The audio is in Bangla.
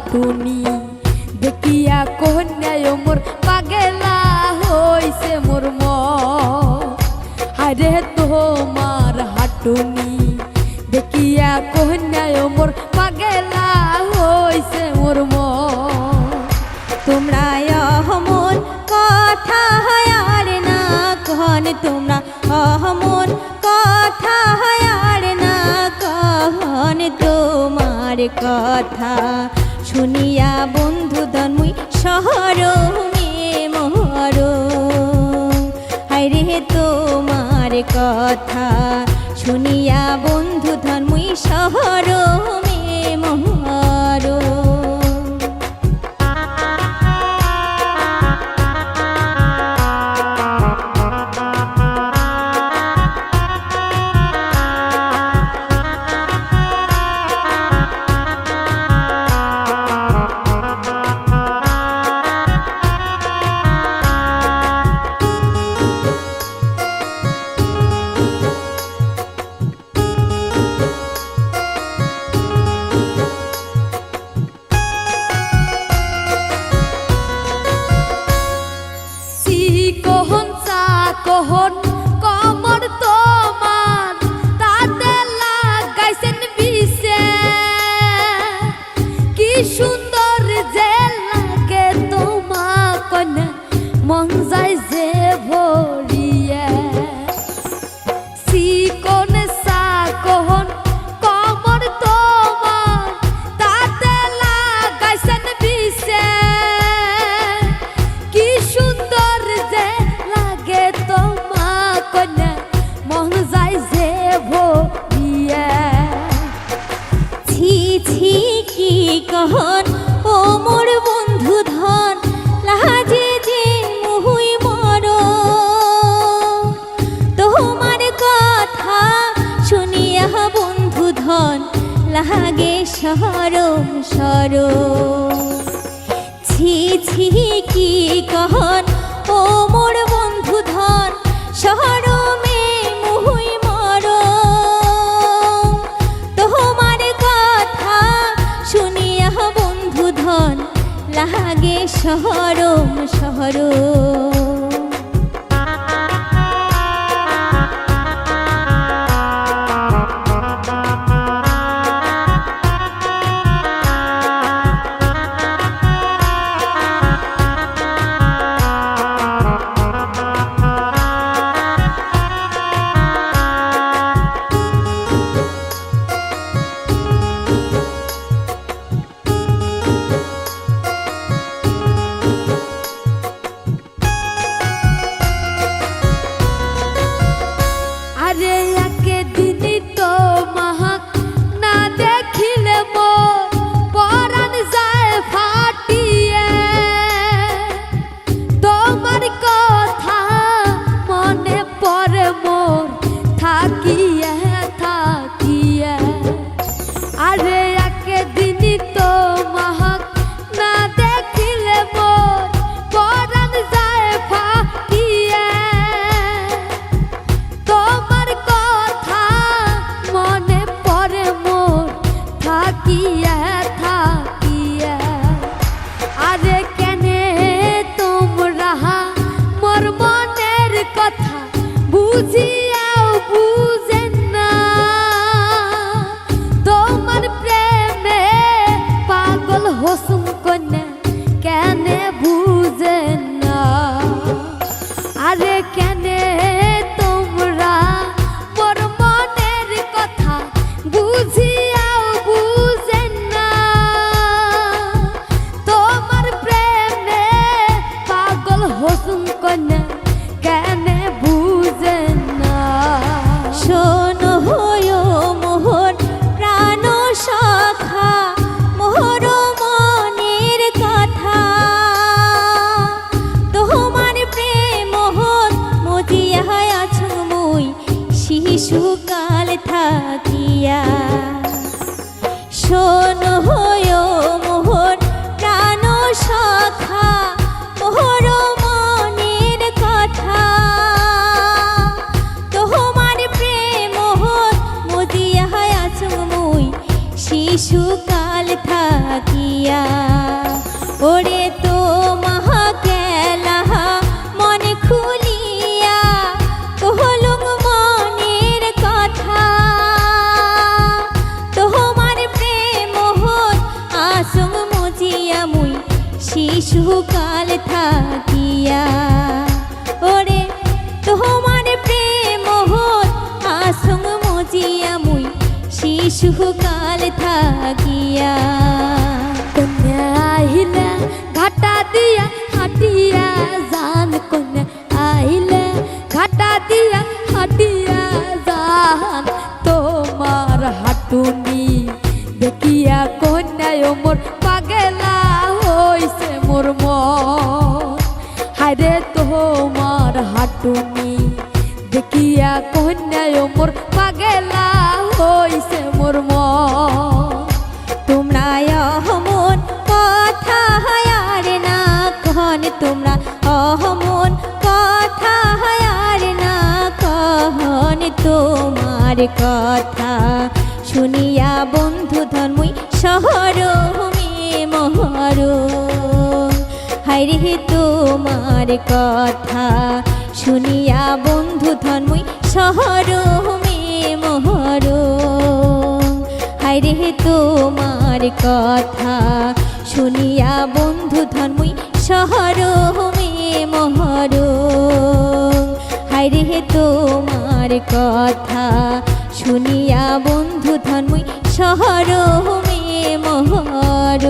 হাটুনি দেখিয়া কন্যায় মোর পাগেলা হইছে মোর মন। আরে তোমার হাটুনি দেখিয়া কন্যায় মোর পাগেলা হইছে মোর মন। তোমরা অহমন কথা আর না কহন, তোমরা অহমন কথা আর না কহন। তোমার কথা শুনিয়া বন্ধু ধর্মই শহরমে মর। হায়রে তোমার কথা শুনিয়া বন্ধু ধর্মই শহরমে মর। কহন কমর তোমার তাতে লাগাইছেন বিষে, কি সুন্দর যে লাগে তোমা কন্যা মন যায় যে ভরিয়ে। চিকন সা কহন কমর তোমার তাতে লাগাইছেন বিষে, কি সুন্দর যে লাগে তোমা কন্যা মন যায় যে ভরিয়ে। ছি ছি কি কহন ও মোর বন্ধু ধন, লাজে যে মুহুই মর। তোমার কথা শুনিয়া বন্ধু ধন লাগে সরম সরম। ছি ছি কি কহন ও মোর বন্ধু ধন, শহরমে মুহুই মর। তোমার কথা শুনিয়া বন্ধু ধন লাগে শহরম শহরম। শিশুকাল থাকিয়া ওরে তোমার প্রেম মোহন আসং মজিয়া মুই শিশুকাল থাকিয়া কন্যা আহিলে ঘাটা দিয়া হাটিয়া জান কন্যা আহিলে ঘাটা দিয়া হাটিয়া জান তোমার হাটুনি দেখিয়া কন্যায় মোর পাগলা হইছে মোর মন হায়রে তোমার হাটুনি দেখিয়া কন্যায় মোর পাগলা হইছে মোর মন তোমরা অহমন কথা আর না কহন তোমরা অহমন কথা আর না কহন তোমার কথা শুনিয়া বন্ধু ধর্মই শহর মহর হাইরে তোমার কথা শুনিয়া বন্ধু ধর্মই শহর মহর হাইরে তোমার কথা শুনিয়া বন্ধু ধর্মই শহর মহর হাইরে তোমার কথা শুনিয়া বন্ধু ধর্মই শহর মহর